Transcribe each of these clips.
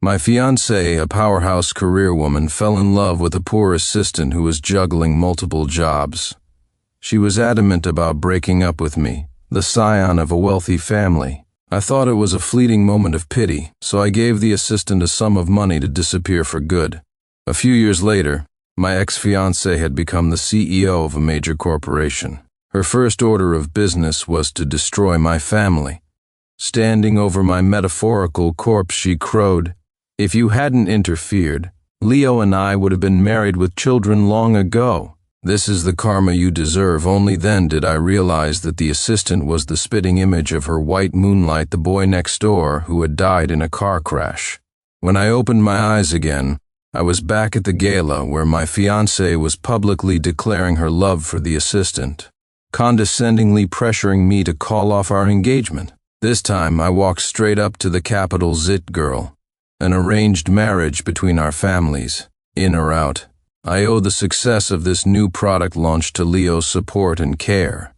My fiancée, a powerhouse career woman, fell in love with a poor assistant who was juggling multiple jobs. She was adamant about breaking up with me, the scion of a wealthy family. I thought it was a fleeting moment of pity, so I gave the assistant a sum of money to disappear for good. A few years later, my ex-fiancée had become the CEO of a major corporation. Her first order of business was to destroy my family. Standing over my metaphorical corpse, she crowed, "If you hadn't interfered, Leo and I would have been married with children long ago. This is the karma you deserve." Only then did I realize that the assistant was the spitting image of her white moonlight, the boy next door who had died in a car crash. When I opened my eyes again, I was back at the gala where my fiancée was publicly declaring her love for the assistant, condescendingly pressuring me to call off our engagement. This time I walked straight up to the capital Zit girl, an arranged marriage between our families, in or out. I owe the success of this new product launch to Leo's support and care.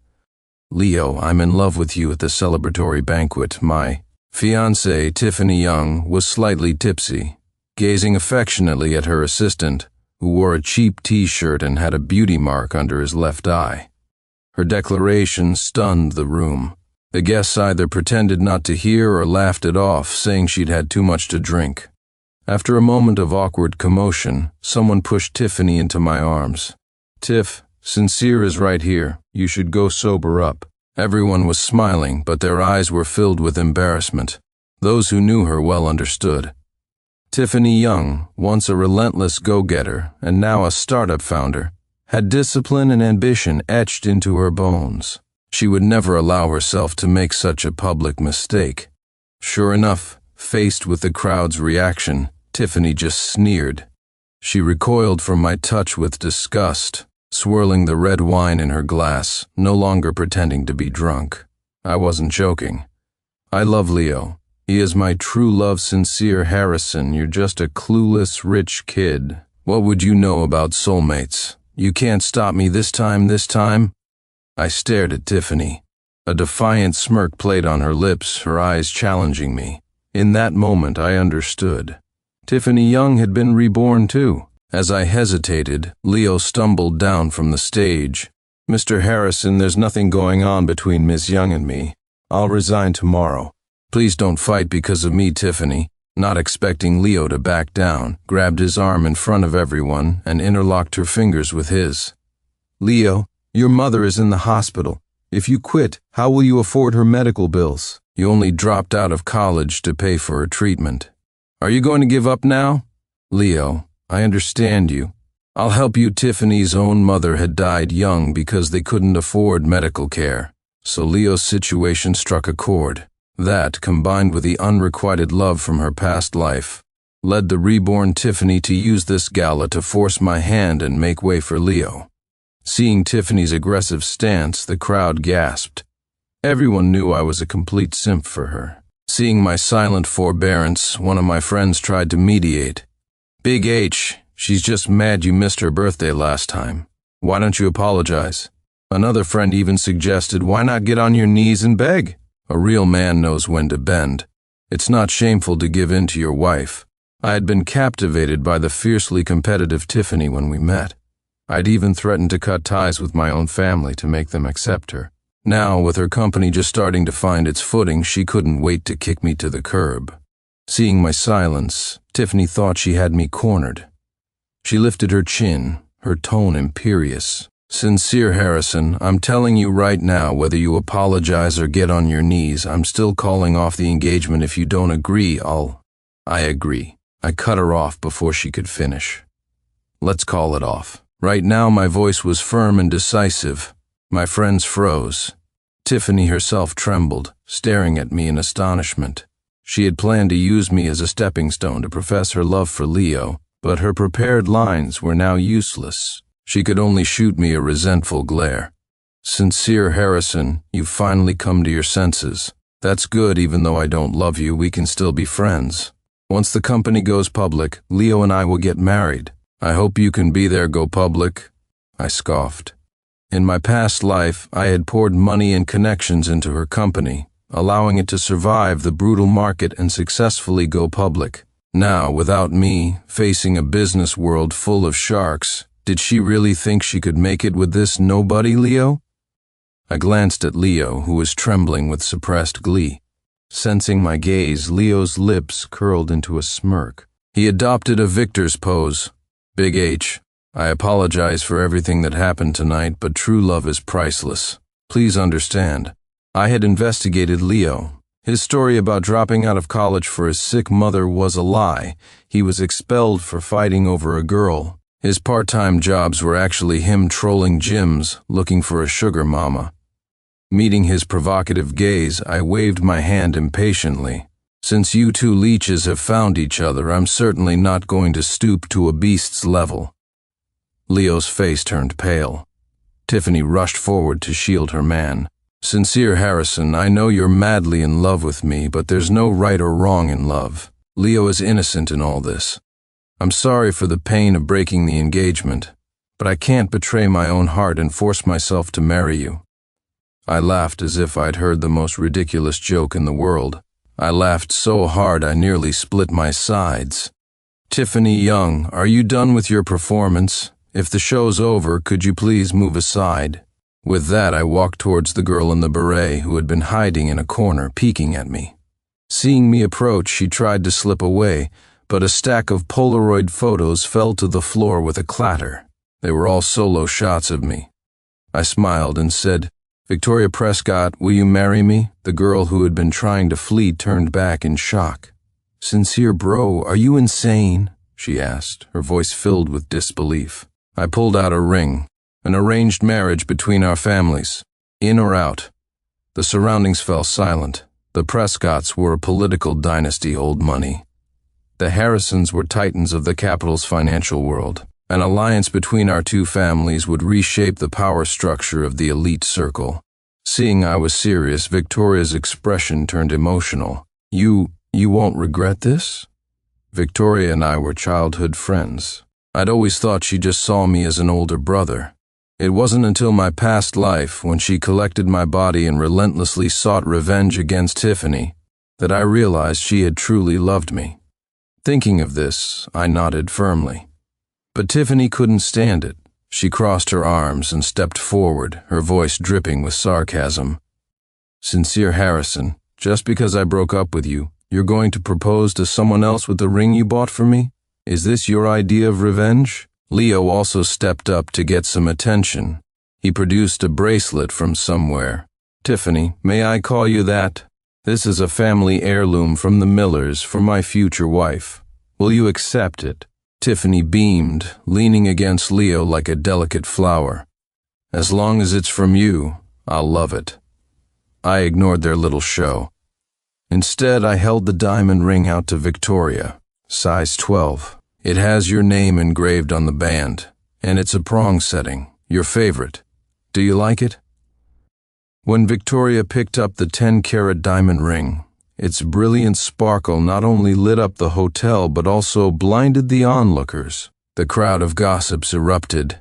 "Leo, I'm in love with you." At the celebratory banquet, my fiancée, Tiffany Young, was slightly tipsy, gazing affectionately at her assistant, who wore a cheap t-shirt and had a beauty mark under his left eye. Her declaration stunned the room. The guests either pretended not to hear or laughed it off, saying she'd had too much to drink. After a moment of awkward commotion, someone pushed Tiffany into my arms. "Tiff, Sincere is right here. You should go sober up." Everyone was smiling, but their eyes were filled with embarrassment. Those who knew her well understood. Tiffany Young, once a relentless go-getter and now a startup founder, had discipline and ambition etched into her bones. She would never allow herself to make such a public mistake. Sure enough, faced with the crowd's reaction, Tiffany just sneered. She recoiled from my touch with disgust, swirling the red wine in her glass, no longer pretending to be drunk. I wasn't joking. "I love Leo. He is my true love, Sincere Harrison. You're just a clueless, rich kid. What would you know about soulmates? You can't stop me this time. I stared at Tiffany. A defiant smirk played on her lips, her eyes challenging me. In that moment, I understood. Tiffany Young had been reborn too. As I hesitated, Leo stumbled down from the stage. "Mr. Harrison, there's nothing going on between Ms. Young and me. I'll resign tomorrow." "Please don't fight because of me," Tiffany, not expecting Leo to back down, grabbed his arm in front of everyone and interlocked her fingers with his. "Leo, your mother is in the hospital. If you quit, how will you afford her medical bills? You only dropped out of college to pay for her treatment. Are you going to give up now?" "Leo, I understand you. I'll help you." Tiffany's own mother had died young because they couldn't afford medical care, so Leo's situation struck a chord. That, combined with the unrequited love from her past life, led the reborn Tiffany to use this gala to force my hand and make way for Leo. Seeing Tiffany's aggressive stance, the crowd gasped. Everyone knew I was a complete simp for her. Seeing my silent forbearance, one of my friends tried to mediate. "Big H, she's just mad you missed her birthday last time. Why don't you apologize?" Another friend even suggested, "Why not get on your knees and beg? A real man knows when to bend. It's not shameful to give in to your wife." I had been captivated by the fiercely competitive Tiffany when we met. I'd even threatened to cut ties with my own family to make them accept her. Now, with her company just starting to find its footing, she couldn't wait to kick me to the curb. Seeing my silence, Tiffany thought she had me cornered. She lifted her chin, her tone imperious. "Sincere Harrison, I'm telling you right now, whether you apologize or get on your knees, I'm still calling off the engagement. If you don't agree, I agree." I cut her off before she could finish. "Let's call it off." Right now my voice was firm and decisive. My friends froze. Tiffany herself trembled, staring at me in astonishment. She had planned to use me as a stepping stone to profess her love for Leo, but her prepared lines were now useless. She could only shoot me a resentful glare. "Sincere Harrison, you've finally come to your senses. That's good. Even though I don't love you, we can still be friends. Once the company goes public, Leo and I will get married. I hope you can be there." "Go public?" I scoffed. In my past life, I had poured money and connections into her company, allowing it to survive the brutal market and successfully go public. Now, without me, facing a business world full of sharks, did she really think she could make it with this nobody, Leo? I glanced at Leo, who was trembling with suppressed glee. Sensing my gaze, Leo's lips curled into a smirk. He adopted a victor's pose. Big H, I apologize for everything that happened tonight, but true love is priceless. Please understand. I had investigated Leo. His story about dropping out of college for his sick mother was a lie. He was expelled for fighting over a girl. His part-time jobs were actually him trolling gyms, looking for a sugar mama. Meeting his provocative gaze, I waved my hand impatiently. Since you two leeches have found each other, I'm certainly not going to stoop to a beast's level. Leo's face turned pale. Tiffany rushed forward to shield her man. Sincere Harrison, I know you're madly in love with me, but there's no right or wrong in love. Leo is innocent in all this. I'm sorry for the pain of breaking the engagement, but I can't betray my own heart and force myself to marry you. I laughed as if I'd heard the most ridiculous joke in the world. I laughed so hard I nearly split my sides. Tiffany Young, are you done with your performance? If the show's over, could you please move aside? With that, I walked towards the girl in the beret who had been hiding in a corner, peeking at me. Seeing me approach, she tried to slip away, but a stack of Polaroid photos fell to the floor with a clatter. They were all solo shots of me. I smiled and said, Victoria Prescott, will you marry me? The girl who had been trying to flee turned back in shock. Sincere bro, are you insane? She asked, her voice filled with disbelief. I pulled out a ring. An arranged marriage between our families. In or out? The surroundings fell silent. The Prescotts were a political dynasty, old money. The Harrisons were titans of the capital's financial world. An alliance between our two families would reshape the power structure of the elite circle. Seeing I was serious, Victoria's expression turned emotional. You won't regret this? Victoria and I were childhood friends. I'd always thought she just saw me as an older brother. It wasn't until my past life, when she collected my body and relentlessly sought revenge against Tiffany, that I realized she had truly loved me. Thinking of this, I nodded firmly. But Tiffany couldn't stand it. She crossed her arms and stepped forward, her voice dripping with sarcasm. Sincere Harrison, just because I broke up with you, you're going to propose to someone else with the ring you bought for me? Is this your idea of revenge? Leo also stepped up to get some attention. He produced a bracelet from somewhere. Tiffany, may I call you that? This is a family heirloom from the Millers for my future wife. Will you accept it? Tiffany beamed, leaning against Leo like a delicate flower. As long as it's from you, I'll love it. I ignored their little show. Instead, I held the diamond ring out to Victoria, size 12. It has your name engraved on the band, and it's a prong setting, your favorite. Do you like it? When Victoria picked up the 10-carat diamond ring, its brilliant sparkle not only lit up the hotel but also blinded the onlookers. The crowd of gossips erupted.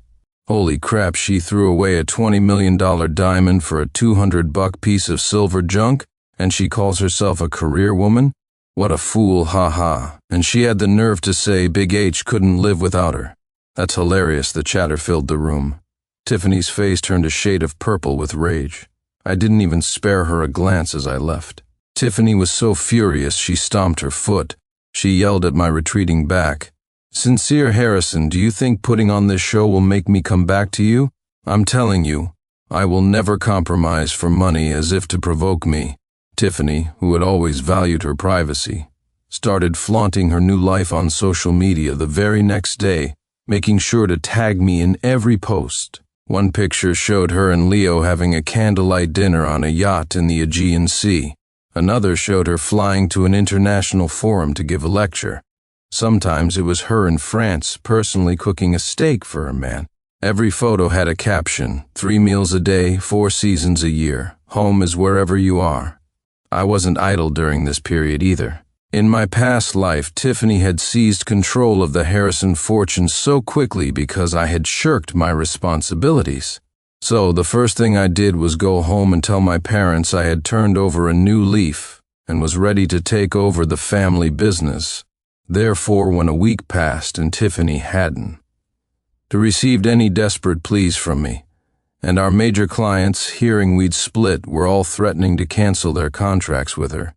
Holy crap, she threw away a $20 million diamond for a $200 piece of silver junk, and she calls herself a career woman? What a fool, ha-ha. And she had the nerve to say Big H couldn't live without her. That's hilarious, the chatter filled the room. Tiffany's face turned a shade of purple with rage. I didn't even spare her a glance as I left. Tiffany was so furious she stomped her foot. She yelled at my retreating back. Sincere Harrison, do you think putting on this show will make me come back to you? I'm telling you, I will never compromise for money as if to provoke me. Tiffany, who had always valued her privacy, started flaunting her new life on social media the very next day, making sure to tag me in every post. One picture showed her and Leo having a candlelight dinner on a yacht in the Aegean Sea. Another showed her flying to an international forum to give a lecture. Sometimes it was her in France personally cooking a steak for her man. Every photo had a caption, 3 meals a day, 4 seasons a year. Home is wherever you are. I wasn't idle during this period either. In my past life, Tiffany had seized control of the Harrison fortune so quickly because I had shirked my responsibilities. So the first thing I did was go home and tell my parents I had turned over a new leaf and was ready to take over the family business. Therefore, when a week passed and Tiffany hadn't received any desperate pleas from me, and our major clients, hearing we'd split, were all threatening to cancel their contracts with her,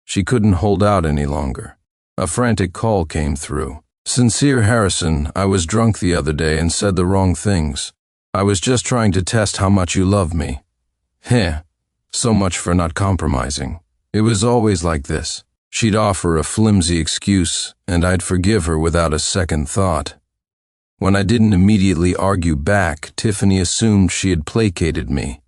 she couldn't hold out any longer. A frantic call came through. "Sincere Harrison, I was drunk the other day and said the wrong things. I was just trying to test how much you love me." Heh, so much for not compromising. It was always like this. She'd offer a flimsy excuse, and I'd forgive her without a second thought. When I didn't immediately argue back, Tiffany assumed she had placated me.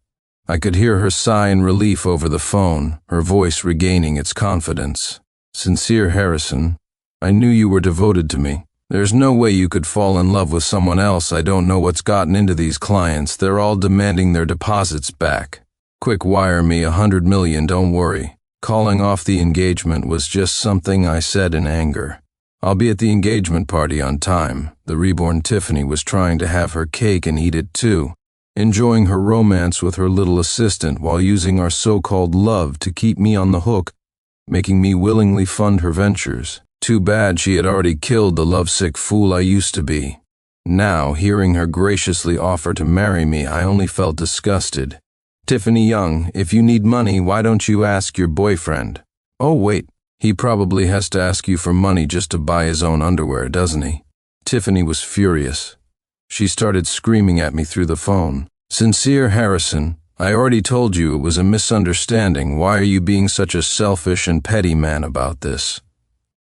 I could hear her sigh in relief over the phone, her voice regaining its confidence. "Sincere Harrison, I knew you were devoted to me. There's no way you could fall in love with someone else. I don't know what's gotten into these clients. They're all demanding their deposits back. Quick wire me $100 million, don't worry." Calling off the engagement was just something I said in anger. I'll be at the engagement party on time. The reborn Tiffany was trying to have her cake and eat it too, enjoying her romance with her little assistant while using our so-called love to keep me on the hook, making me willingly fund her ventures. Too bad she had already killed the lovesick fool I used to be. Now, hearing her graciously offer to marry me, I only felt disgusted. "Tiffany Young, if you need money, why don't you ask your boyfriend?" "Oh wait, he probably has to ask you for money just to buy his own underwear, doesn't he?" Tiffany was furious. She started screaming at me through the phone. "Sincere Harrison, I already told you it was a misunderstanding. Why are you being such a selfish and petty man about this?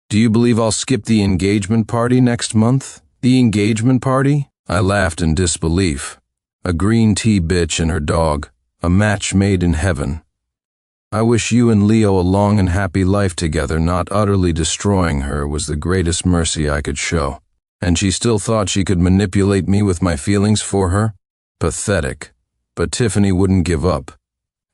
Do you believe I'll skip the engagement party next month?" "The engagement party?" I laughed in disbelief. A green tea bitch and her dog. A match made in heaven. "I wish you and Leo a long and happy life together. Not utterly destroying her was the greatest mercy I could show. And she still thought she could manipulate me with my feelings for her? Pathetic. But Tiffany wouldn't give up.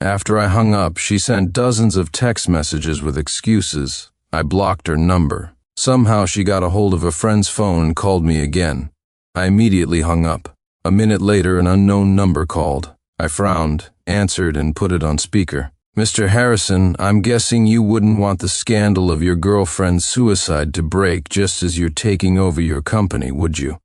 After I hung up, she sent dozens of text messages with excuses. I blocked her number. Somehow she got a hold of a friend's phone and called me again. I immediately hung up. A minute later, an unknown number called. I frowned, answered, and put it on speaker. "Mr. Harrison, I'm guessing you wouldn't want the scandal of your girlfriend's suicide to break just as you're taking over your company, would you?"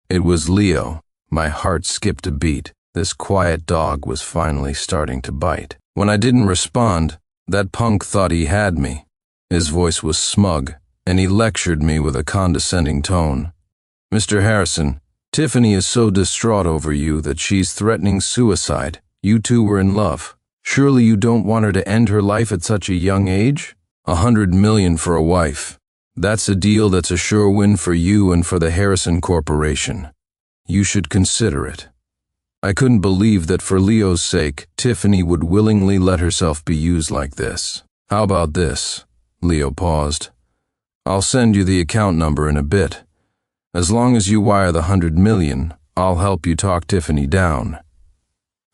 It was Leo. My heart skipped a beat. This quiet dog was finally starting to bite. When I didn't respond, that punk thought he had me. His voice was smug, and he lectured me with a condescending tone. "Mr. Harrison, Tiffany is so distraught over you that she's threatening suicide. You two were in love. Surely you don't want her to end her life at such a young age? $100 million for a wife. That's a deal that's a sure win for you and for the Harrison Corporation. You should consider it." I couldn't believe that for Leo's sake, Tiffany would willingly let herself be used like this. "How about this?" Leo paused. "I'll send you the account number in a bit. As long as you wire the $100 million, I'll help you talk Tiffany down."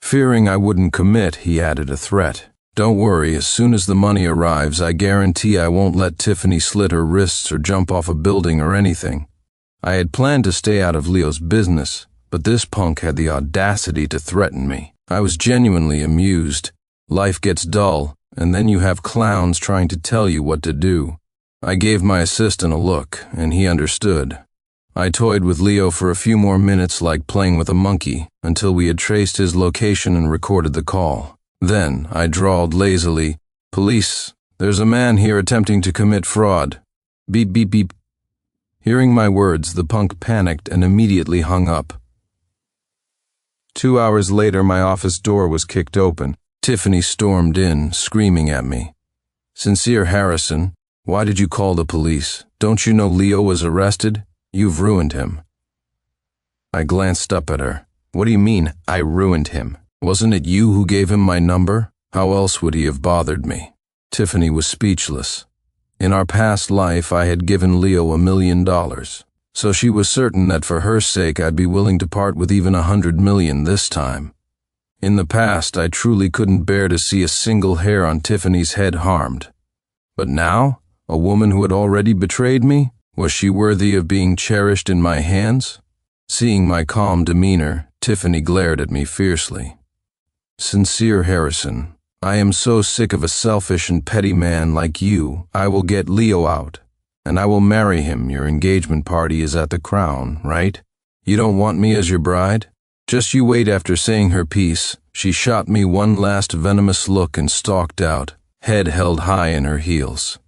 Fearing I wouldn't commit, he added a threat. "Don't worry, as soon as the money arrives, I guarantee I won't let Tiffany slit her wrists or jump off a building or anything." I had planned to stay out of Leo's business, but this punk had the audacity to threaten me. I was genuinely amused. Life gets dull, and then you have clowns trying to tell you what to do. I gave my assistant a look, and he understood. I toyed with Leo for a few more minutes like playing with a monkey, until we had traced his location and recorded the call. Then I drawled lazily, "Police, there's a man here attempting to commit fraud. Beep, beep, beep." Hearing my words, the punk panicked and immediately hung up. 2 hours later, my office door was kicked open. Tiffany stormed in, screaming at me. "Sincere Harrison, why did you call the police? Don't you know Leo was arrested? You've ruined him." I glanced up at her. "What do you mean, I ruined him? Wasn't it you who gave him my number? How else would he have bothered me?" Tiffany was speechless. In our past life, I had given Leo $1 million, so she was certain that for her sake I'd be willing to part with even $100 million this time. In the past, I truly couldn't bear to see a single hair on Tiffany's head harmed. But now, a woman who had already betrayed me? Was she worthy of being cherished in my hands? Seeing my calm demeanor, Tiffany glared at me fiercely. "Sincere Harrison, I am so sick of a selfish and petty man like you. I will get Leo out. and I will marry him. Your engagement party is at the Crown, right? You don't want me as your bride? Just you wait." After saying her piece, she shot me one last venomous look and stalked out, head held high in her heels.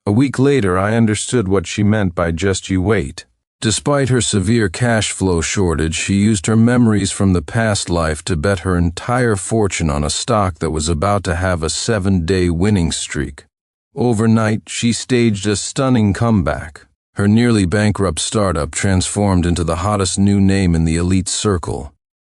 A week later, I understood what she meant by "just you wait." Despite her severe cash flow shortage, she used her memories from the past life to bet her entire fortune on a stock that was about to have a 7-day winning streak. Overnight, she staged a stunning comeback. Her nearly bankrupt startup transformed into the hottest new name in the elite circle.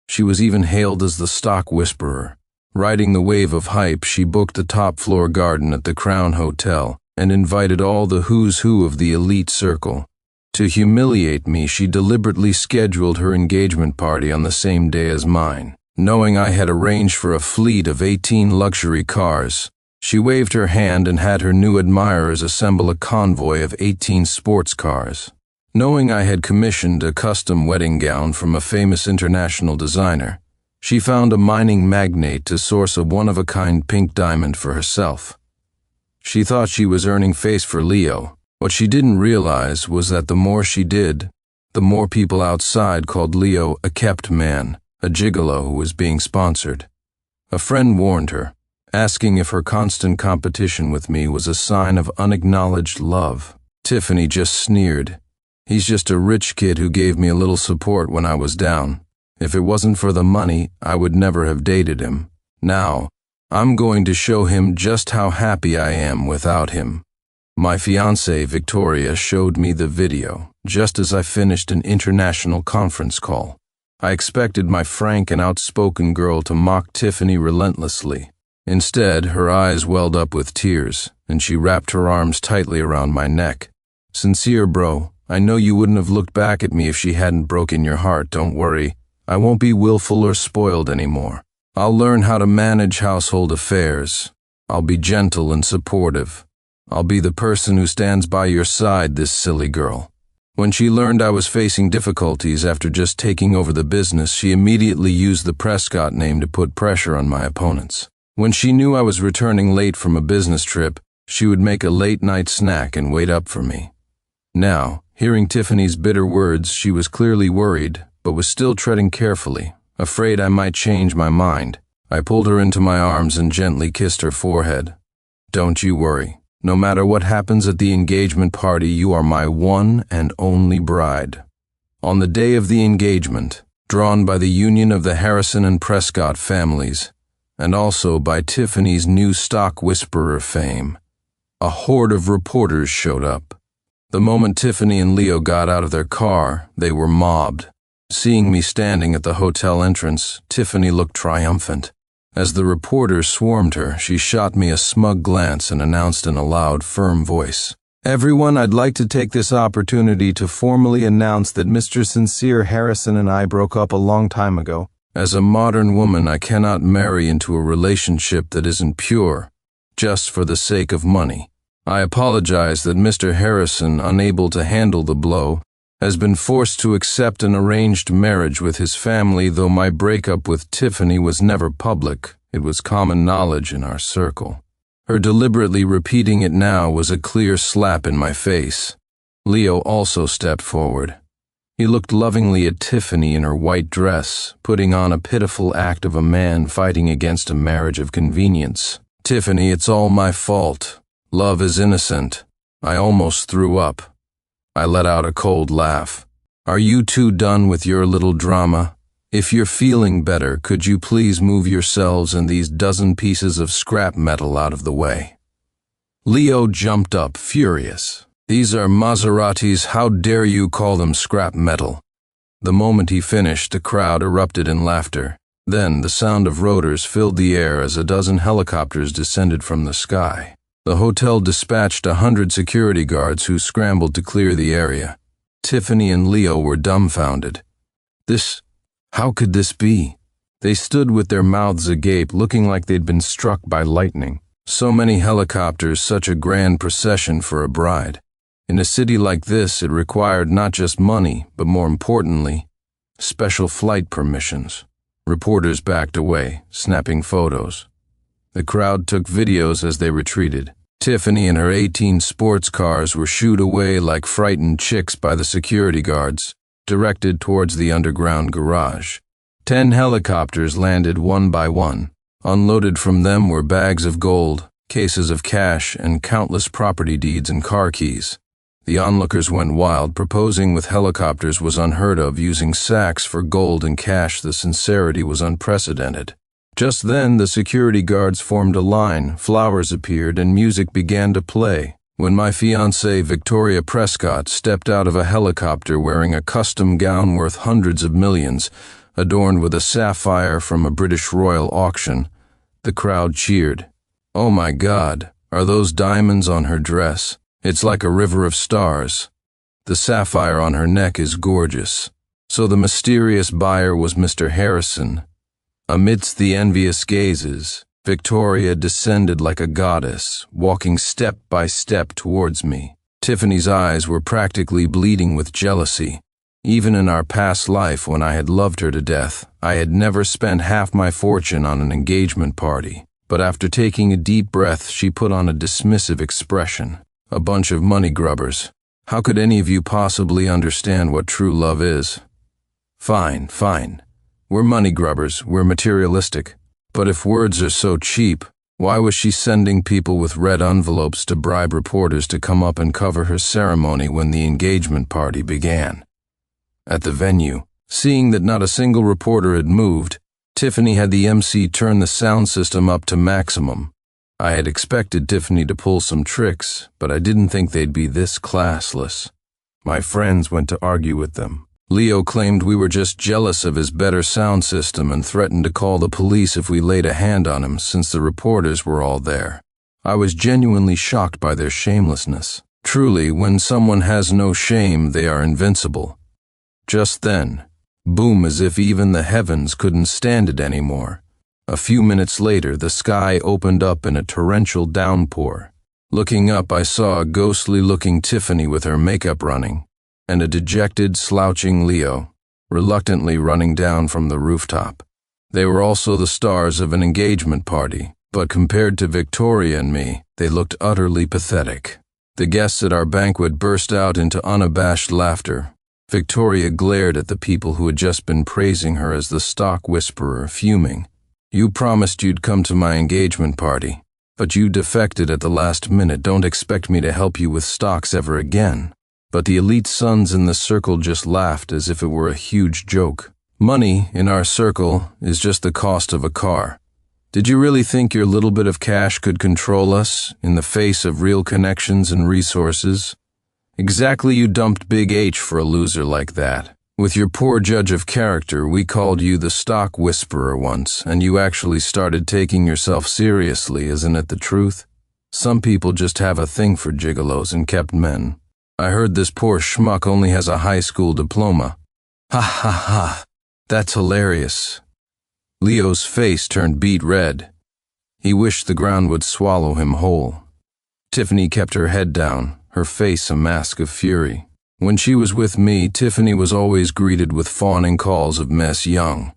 She was even hailed as the stock whisperer. Riding the wave of hype, she booked a top-floor garden at the Crown Hotel and invited all the who's who of the elite circle. To humiliate me, she deliberately scheduled her engagement party on the same day as mine. Knowing I had arranged for a fleet of 18 luxury cars, she waved her hand and had her new admirers assemble a convoy of 18 sports cars. Knowing I had commissioned a custom wedding gown from a famous international designer, she found a mining magnate to source a one-of-a-kind pink diamond for herself. She thought she was earning face for Leo. What she didn't realize was that the more she did, the more people outside called Leo a kept man, a gigolo who was being sponsored. A friend warned her, asking if her constant competition with me was a sign of unacknowledged love. Tiffany just sneered. "He's just a rich kid who gave me a little support when I was down. If it wasn't for the money, I would never have dated him. Now, I'm going to show him just how happy I am without him." My fiancée, Victoria, showed me the video, just as I finished an international conference call. I expected my frank and outspoken girl to mock Tiffany relentlessly. Instead, her eyes welled up with tears, and she wrapped her arms tightly around my neck. "Sincere, bro. I know you wouldn't have looked back at me if she hadn't broken your heart. Don't worry. I won't be willful or spoiled anymore. I'll learn how to manage household affairs. I'll be gentle and supportive. I'll be the person who stands by your side, this silly girl." When she learned I was facing difficulties after just taking over the business, she immediately used the Prescott name to put pressure on my opponents. When she knew I was returning late from a business trip, she would make a late-night snack and wait up for me. Now, hearing Tiffany's bitter words, she was clearly worried, but was still treading carefully, afraid I might change my mind. I pulled her into my arms and gently kissed her forehead. "Don't you worry. No matter what happens at the engagement party, you are my one and only bride." On the day of the engagement, drawn by the union of the Harrison and Prescott families, and also by Tiffany's new stock whisperer fame, a horde of reporters showed up. The moment Tiffany and Leo got out of their car, they were mobbed. Seeing me standing at the hotel entrance, Tiffany looked triumphant. As the reporters swarmed her, she shot me a smug glance and announced in a loud, firm voice, "Everyone, I'd like to take this opportunity to formally announce that Mr. Sincere Harrison and I broke up a long time ago. As a modern woman, I cannot marry into a relationship that isn't pure, just for the sake of money. I apologize that Mr. Harrison, unable to handle the blow, has been forced to accept an arranged marriage with his family. Though my breakup with Tiffany was never public, it was common knowledge in our circle." Her deliberately repeating it now was a clear slap in my face. Leo also stepped forward. He looked lovingly at Tiffany in her white dress, putting on a pitiful act of a man fighting against a marriage of convenience. "Tiffany, it's all my fault. Love is innocent. I almost threw up." I let out a cold laugh. "Are you two done with your little drama? If you're feeling better, could you please move yourselves and these dozen pieces of scrap metal out of the way?" Leo jumped up, furious. "These are Maseratis. How dare you call them scrap metal?" The moment he finished, the crowd erupted in laughter. Then the sound of rotors filled the air as a dozen helicopters descended from the sky. The hotel dispatched 100 security guards who scrambled to clear the area. Tiffany and Leo were dumbfounded. How could this be? They stood with their mouths agape, looking like they'd been struck by lightning. So many helicopters, such a grand procession for a bride. In a city like this, it required not just money, but more importantly, special flight permissions. Reporters backed away, snapping photos. The crowd took videos as they retreated. Tiffany and her 18 sports cars were shooed away like frightened chicks by the security guards, directed towards the underground garage. 10 helicopters landed one by one. Unloaded from them were bags of gold, cases of cash, and countless property deeds and car keys. The onlookers went wild. Proposing with helicopters was unheard of. Using sacks for gold and cash, the sincerity was unprecedented. Just then, the security guards formed a line, flowers appeared, and music began to play. When my fiancée, Victoria Prescott, stepped out of a helicopter wearing a custom gown worth hundreds of millions, adorned with a sapphire from a British royal auction, the crowd cheered. Oh my God, are those diamonds on her dress? It's like a river of stars. The sapphire on her neck is gorgeous. So the mysterious buyer was Mr. Harrison. Amidst the envious gazes, Victoria descended like a goddess, walking step by step towards me. Tiffany's eyes were practically bleeding with jealousy. Even in our past life, when I had loved her to death, I had never spent half my fortune on an engagement party. But after taking a deep breath, she put on a dismissive expression. A bunch of money grubbers. How could any of you possibly understand what true love is? Fine. We're money grubbers, we're materialistic. But if words are so cheap, why was she sending people with red envelopes to bribe reporters to come up and cover her ceremony when the engagement party began? At the venue, seeing that not a single reporter had moved, Tiffany had the MC turn the sound system up to maximum. I had expected Tiffany to pull some tricks, but I didn't think they'd be this classless. My friends went to argue with them. Leo claimed we were just jealous of his better sound system and threatened to call the police if we laid a hand on him since the reporters were all there. I was genuinely shocked by their shamelessness. Truly, when someone has no shame, they are invincible. Just then, boom, as if even the heavens couldn't stand it anymore. A few minutes later, the sky opened up in a torrential downpour. Looking up, I saw a ghostly-looking Tiffany with her makeup running, and a dejected, slouching Leo, reluctantly running down from the rooftop. They were also the stars of an engagement party, but compared to Victoria and me, they looked utterly pathetic. The guests at our banquet burst out into unabashed laughter. Victoria glared at the people who had just been praising her as the stock whisperer, fuming. You promised you'd come to my engagement party, but you defected at the last minute. Don't expect me to help you with stocks ever again. But the elite sons in the circle just laughed as if it were a huge joke. Money, in our circle, is just the cost of a car. Did you really think your little bit of cash could control us in the face of real connections and resources? Exactly, you dumped Big H for a loser like that. With your poor judge of character, we called you the stock whisperer once, and you actually started taking yourself seriously, isn't it the truth? Some people just have a thing for gigolos and kept men. I heard this poor schmuck only has a high school diploma. Ha ha ha, that's hilarious. Leo's face turned beet red. He wished the ground would swallow him whole. Tiffany kept her head down, her face a mask of fury. When she was with me, Tiffany was always greeted with fawning calls of Mess Young.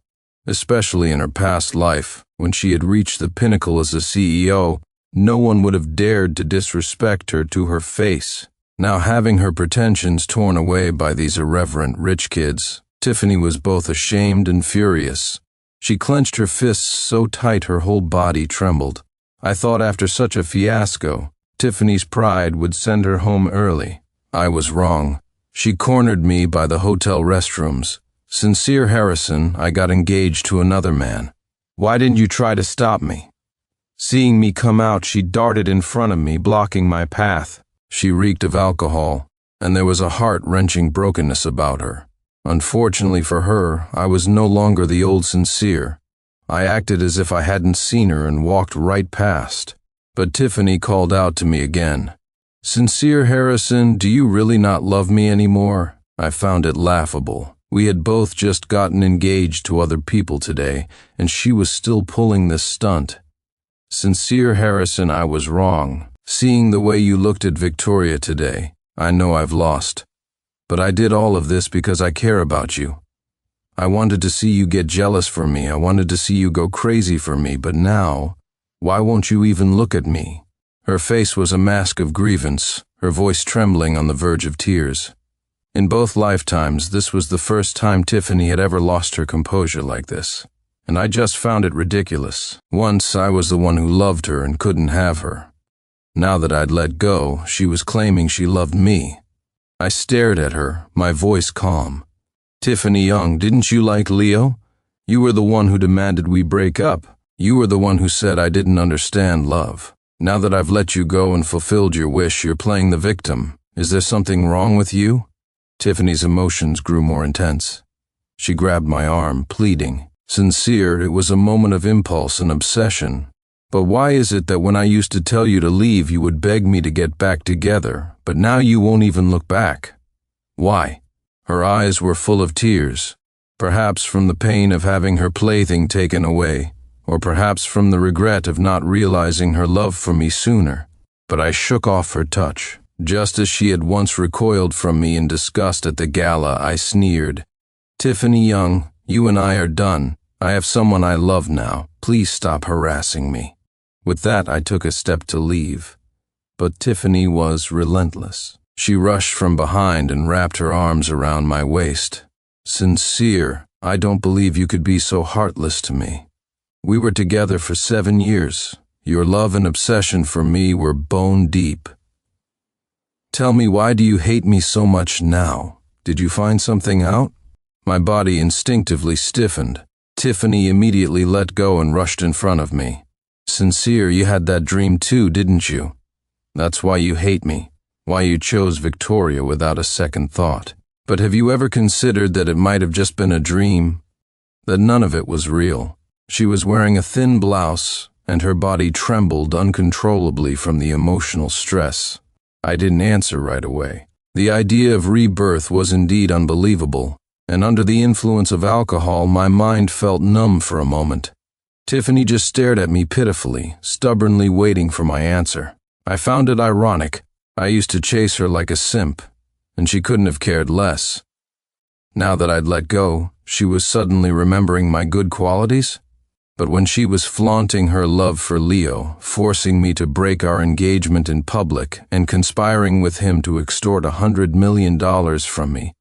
Especially in her past life, when she had reached the pinnacle as a CEO, no one would have dared to disrespect her to her face. Now having her pretensions torn away by these irreverent rich kids, Tiffany was both ashamed and furious. She clenched her fists so tight her whole body trembled. I thought after such a fiasco, Tiffany's pride would send her home early. I was wrong. She cornered me by the hotel restrooms. Sincere Harrison, I got engaged to another man. Why didn't you try to stop me? Seeing me come out, she darted in front of me, blocking my path. She reeked of alcohol, and there was a heart-wrenching brokenness about her. Unfortunately for her, I was no longer the old Sincere. I acted as if I hadn't seen her and walked right past. But Tiffany called out to me again. Sincere Harrison, do you really not love me anymore? I found it laughable. We had both just gotten engaged to other people today, and she was still pulling this stunt. Sincere Harrison, I was wrong. Seeing the way you looked at Victoria today, I know I've lost. But I did all of this because I care about you. I wanted to see you get jealous for me. I wanted to see you go crazy for me, but now, why won't you even look at me? Her face was a mask of grievance, her voice trembling on the verge of tears. In both lifetimes, this was the first time Tiffany had ever lost her composure like this, and I just found it ridiculous. Once I was the one who loved her and couldn't have her. Now that I'd let go, she was claiming she loved me. I stared at her, my voice calm. "Tiffany Young, didn't you like Leo? You were the one who demanded we break up. You were the one who said I didn't understand love. Now that I've let you go and fulfilled your wish, you're playing the victim. Is there something wrong with you?" Tiffany's emotions grew more intense. She grabbed my arm, pleading. Sincere, it was a moment of impulse and obsession. "But why is it that when I used to tell you to leave, you would beg me to get back together, but now you won't even look back? Why?" Her eyes were full of tears, perhaps from the pain of having her plaything taken away, or perhaps from the regret of not realizing her love for me sooner. But I shook off her touch. Just as she had once recoiled from me in disgust at the gala, I sneered. "Tiffany Young, you and I are done. I have someone I love now. Please stop harassing me." With that, I took a step to leave. But Tiffany was relentless. She rushed from behind and wrapped her arms around my waist. "Sincere, I don't believe you could be so heartless to me. We were together for 7 years. Your love and obsession for me were bone deep. Tell me, why do you hate me so much now? Did you find something out?" My body instinctively stiffened. Tiffany immediately let go and rushed in front of me. "Sincere, you had that dream too, didn't you? That's why you hate me, why you chose Victoria without a second thought. But have you ever considered that it might have just been a dream? That none of it was real?" She was wearing a thin blouse, and her body trembled uncontrollably from the emotional stress. I didn't answer right away. The idea of rebirth was indeed unbelievable, and under the influence of alcohol, my mind felt numb for a moment. Tiffany just stared at me pitifully, stubbornly waiting for my answer. I found it ironic. I used to chase her like a simp, and she couldn't have cared less. Now that I'd let go, she was suddenly remembering my good qualities? But when she was flaunting her love for Leo, forcing me to break our engagement in public, and conspiring with him to extort $100 million from me,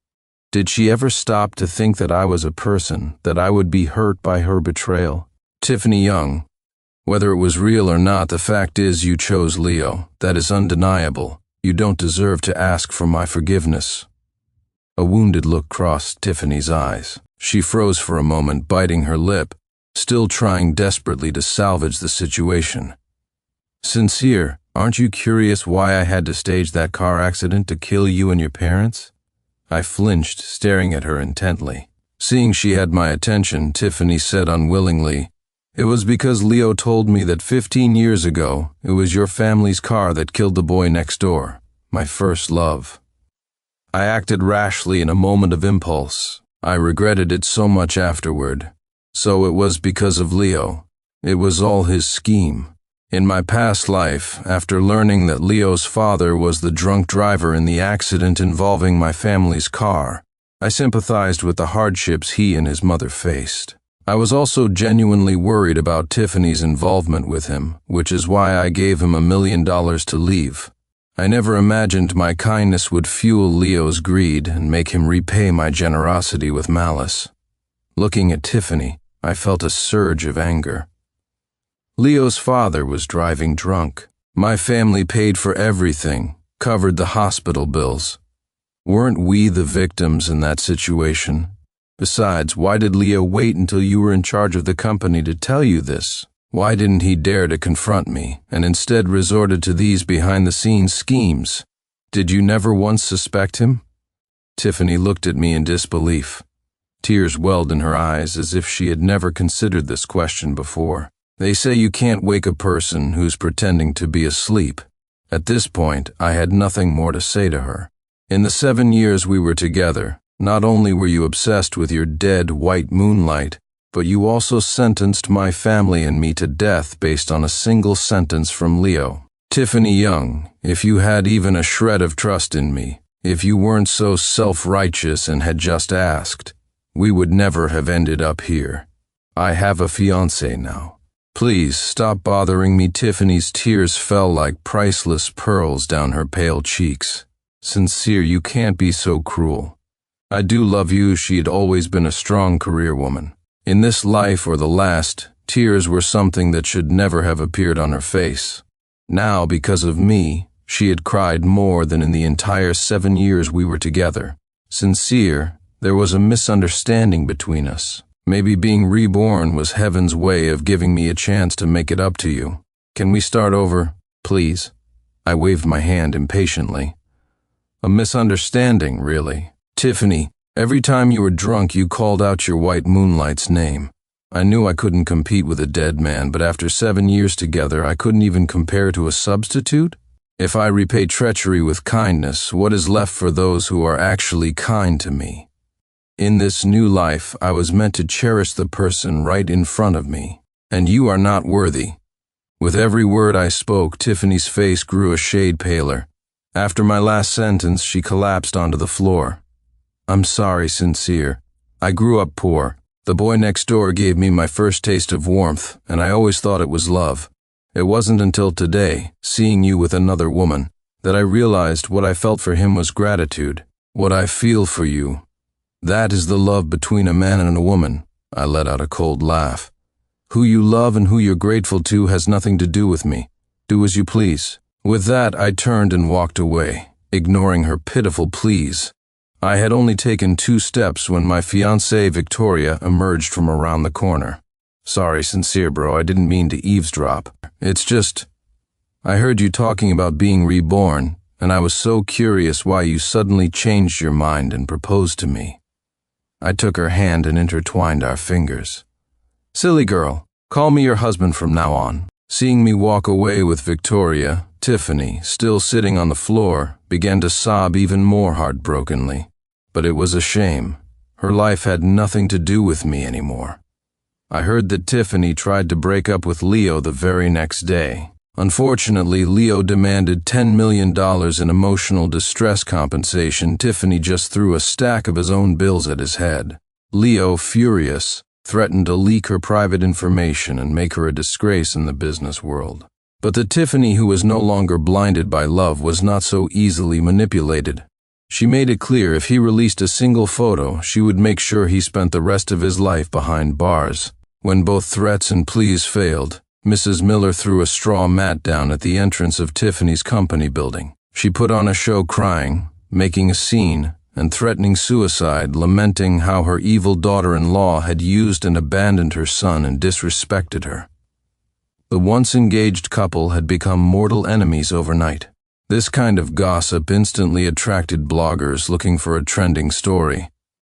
did she ever stop to think that I was a person, that I would be hurt by her betrayal? "Tiffany Young, whether it was real or not, the fact is you chose Leo. That is undeniable. You don't deserve to ask for my forgiveness." A wounded look crossed Tiffany's eyes. She froze for a moment, biting her lip, still trying desperately to salvage the situation. "Sincere, aren't you curious why I had to stage that car accident to kill you and your parents?" I flinched, staring at her intently. Seeing she had my attention, Tiffany said unwillingly, "It was because Leo told me that 15 years ago, it was your family's car that killed the boy next door, my first love." I acted rashly in a moment of impulse. I regretted it so much afterward. So it was because of Leo. It was all his scheme. In my past life, after learning that Leo's father was the drunk driver in the accident involving my family's car, I sympathized with the hardships he and his mother faced. I was also genuinely worried about Tiffany's involvement with him, which is why I gave him $1 million to leave. I never imagined my kindness would fuel Leo's greed and make him repay my generosity with malice. Looking at Tiffany, I felt a surge of anger. Leo's father was driving drunk. My family paid for everything, covered the hospital bills. Weren't we the victims in that situation? Besides, why did Leo wait until you were in charge of the company to tell you this? Why didn't he dare to confront me, and instead resorted to these behind-the-scenes schemes? Did you never once suspect him? Tiffany looked at me in disbelief. Tears welled in her eyes as if she had never considered this question before. They say you can't wake a person who's pretending to be asleep. At this point, I had nothing more to say to her. In the 7 years we were together, not only were you obsessed with your dead white moonlight, but you also sentenced my family and me to death based on a single sentence from Leo. Tiffany Young, if you had even a shred of trust in me, if you weren't so self-righteous and had just asked, we would never have ended up here. I have a fiancé now. Please, stop bothering me." Tiffany's tears fell like priceless pearls down her pale cheeks. "Sincere, you can't be so cruel. I do love you." She had always been a strong career woman. In this life or the last, tears were something that should never have appeared on her face. Now, because of me, she had cried more than in the entire 7 years we were together. "Sincere, there was a misunderstanding between us. Maybe being reborn was heaven's way of giving me a chance to make it up to you. Can we start over, please?" I waved my hand impatiently. "A misunderstanding, really? Tiffany, every time you were drunk you called out your white moonlight's name. I knew I couldn't compete with a dead man, but after 7 years together I couldn't even compare to a substitute? If I repay treachery with kindness, what is left for those who are actually kind to me? In this new life, I was meant to cherish the person right in front of me, and you are not worthy." With every word I spoke, Tiffany's face grew a shade paler. After my last sentence, she collapsed onto the floor. "I'm sorry, Sincere. I grew up poor. The boy next door gave me my first taste of warmth, and I always thought it was love. It wasn't until today, seeing you with another woman, that I realized what I felt for him was gratitude. What I feel for you, that is the love between a man and a woman." I let out a cold laugh. "Who you love and who you're grateful to has nothing to do with me. Do as you please." With that, I turned and walked away, ignoring her pitiful pleas. I had only taken 2 steps when my fiancée Victoria emerged from around the corner. "Sorry, Sincere bro, I didn't mean to eavesdrop. It's just, I heard you talking about being reborn, and I was so curious why you suddenly changed your mind and proposed to me." I took her hand and intertwined our fingers. "Silly girl, call me your husband from now on." Seeing me walk away with Victoria, Tiffany, still sitting on the floor, began to sob even more heartbrokenly. But it was a shame. Her life had nothing to do with me anymore. I heard that Tiffany tried to break up with Leo the very next day. Unfortunately, Leo demanded $10 million in emotional distress compensation. Tiffany just threw a stack of his own bills at his head. Leo, furious, threatened to leak her private information and make her a disgrace in the business world. But the Tiffany who was no longer blinded by love was not so easily manipulated. She made it clear if he released a single photo, she would make sure he spent the rest of his life behind bars. When both threats and pleas failed, Mrs. Miller threw a straw mat down at the entrance of Tiffany's company building. She put on a show crying, making a scene, and threatening suicide, lamenting how her evil daughter-in-law had used and abandoned her son and disrespected her. The once engaged couple had become mortal enemies overnight. This kind of gossip instantly attracted bloggers looking for a trending story.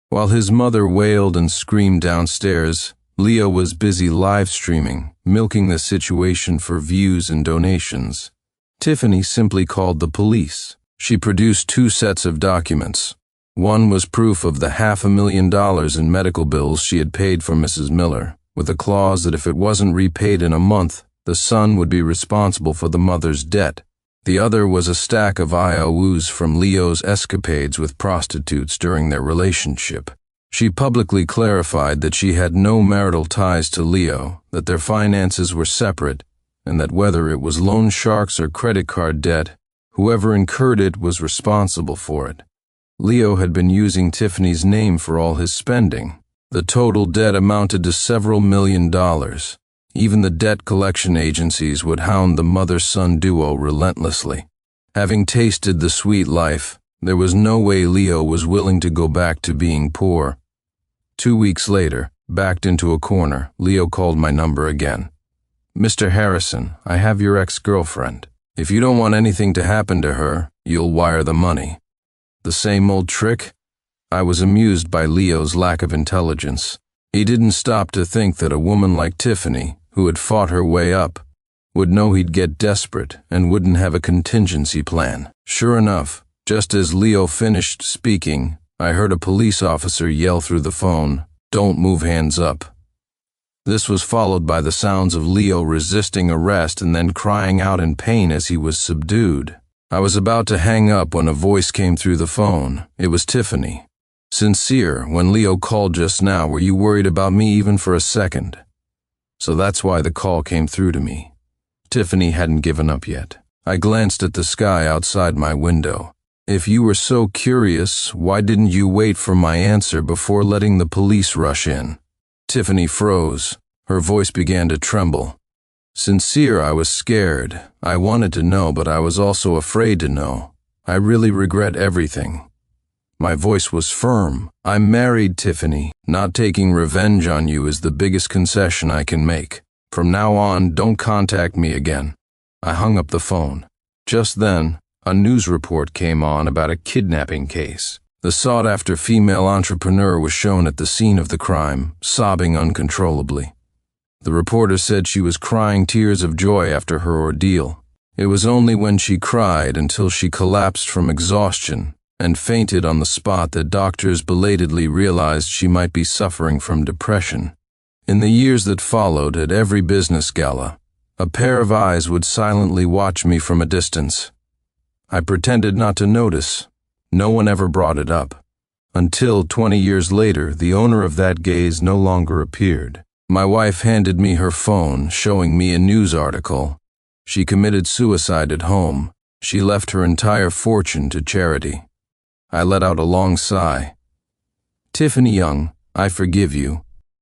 While his mother wailed and screamed downstairs, Leo was busy live streaming, milking the situation for views and donations. Tiffany simply called the police. She produced 2 sets of documents. One was proof of the $500,000 in medical bills she had paid for Mrs. Miller, with a clause that if it wasn't repaid in a month, the son would be responsible for the mother's debt. The other was a stack of IOUs from Leo's escapades with prostitutes during their relationship. She publicly clarified that she had no marital ties to Leo, that their finances were separate, and that whether it was loan sharks or credit card debt, whoever incurred it was responsible for it. Leo had been using Tiffany's name for all his spending. The total debt amounted to several $1,000,000. Even the debt collection agencies would hound the mother-son duo relentlessly. Having tasted the sweet life, there was no way Leo was willing to go back to being poor. 2 weeks later, backed into a corner, Leo called my number again. "Mr. Harrison, I have your ex-girlfriend. If you don't want anything to happen to her, you'll wire the money." The same old trick? I was amused by Leo's lack of intelligence. He didn't stop to think that a woman like Tiffany, who had fought her way up, would know he'd get desperate and wouldn't have a contingency plan. Sure enough, just as Leo finished speaking, I heard a police officer yell through the phone, "Don't move, hands up." This was followed by the sounds of Leo resisting arrest and then crying out in pain as he was subdued. I was about to hang up when a voice came through the phone. It was Tiffany. "Sincere, when Leo called just now, were you worried about me even for a second?" So that's why the call came through to me. Tiffany hadn't given up yet. I glanced at the sky outside my window. If you were so curious, why didn't you wait for my answer before letting the police rush in? Tiffany froze. Her voice began to tremble. Sincere, I was scared. I wanted to know, but I was also afraid to know. I really regret everything. My voice was firm. I'm married, Tiffany. Not taking revenge on you is the biggest concession I can make. From now on, don't contact me again. I hung up the phone. Just then, a news report came on about a kidnapping case. The sought-after female entrepreneur was shown at the scene of the crime, sobbing uncontrollably. The reporter said she was crying tears of joy after her ordeal. It was only when she cried until she collapsed from exhaustion and fainted on the spot that doctors belatedly realized she might be suffering from depression. In the years that followed, at every business gala, a pair of eyes would silently watch me from a distance. I pretended not to notice. No one ever brought it up. Until 20 years later, the owner of that gaze no longer appeared. My wife handed me her phone, showing me a news article. She committed suicide at home. She left her entire fortune to charity. I let out a long sigh. Tiffany Young, I forgive you.